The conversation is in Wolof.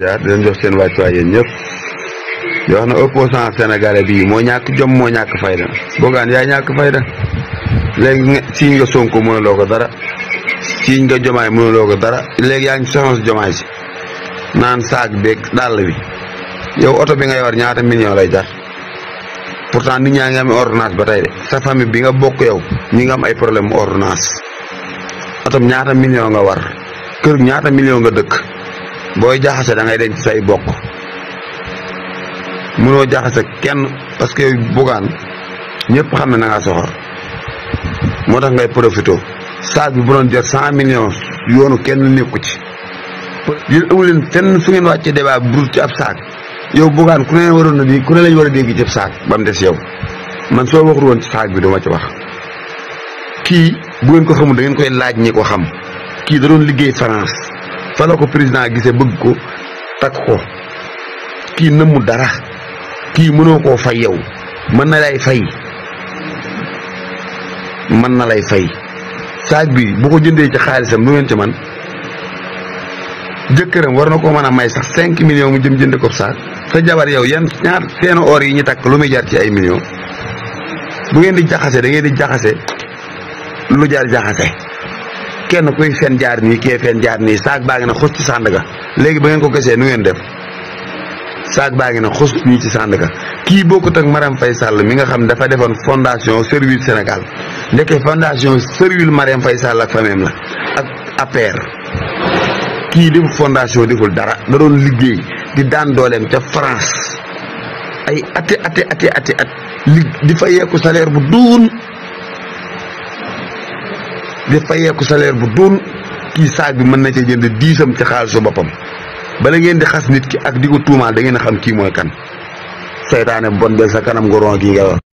yaa di leen jox seen wàccuwaay yéen ñëpp di wax na opposant sénégalais bii moo ñàkk jom moo ñàkk fayda Bougane yaa ñàkk fayda léegi siiñ nga Sonko mënuloo ko dara siiñ nga Jomaay mënuloo ko dara léegi yaa ngi soxna si Jomaay si naan saag beeg dàll bi yow oto bi nga yor ñaata million lay jar pourtant nit ñaa ngi am ordonnance ba tey de sa famille bi nga bokk yow ñi nga am ay problème ordonnance oto bi ñaata million nga war kër ñaata million nga dëkk booy jaxase da ngay denc say bokk mënoo jaxase kenn parce que Bougane ñëpp xam ne na ngaa soxor moo tax ngay profité saag bi bu doon jar 100 millions yoonu kenn nekku ci. yéen amu leen fenn fu ngeen wàccee débat bu ci ab saag yow Bougane ku ne waroon na di ku ne lañ war a dégg ci ab saag ba mu des yow man soo waxul woon ci saag bi duma ci wax. kii bu ngeen ko xamul da ngeen koy laaj ñi ko xam kii da doon liggéey France fa la ko président gisee bëgg ko takk ko kii nëmmu dara kii mënoo koo fay yow mën na lay fay saag bi bu ko jëndee ci xaalisam lu ngeen ci man jëkkëram war na koo mën a may sax 5 millions mu jëm jënd ko saag sa jabar yow yan ñaar seen or yi ñu takk lu muy jar ci ay millions bu ngeen di jaxase da ngeen di jaxase lu jar jaxase kenn kuy fen jaar nii kee fen jaar nii saag baa ngi na xus ci Sandaga léegi ba ngeen ko gisee nu ngeen def saag baa ngi na xus nii ci Sandaga kii bokkut ak Marème Faye Sall mi nga xam dafa defoon fondation Servir Sénégal ndeke fondation Servir Marème Faye Sall ak famem la ak APR kii defu fondation deful dara da doon liggéey di daan dooleem ca France ay ati at di fayeeku salaire bu duun kii saag bi mën na ca jënd 10am ci xaalisu boppam bala ngeen di xas nit ki ak di ko tuumaal da ngeen a xam kii mooy kan seytaane bon bel sa kanam nga ron gi nga wax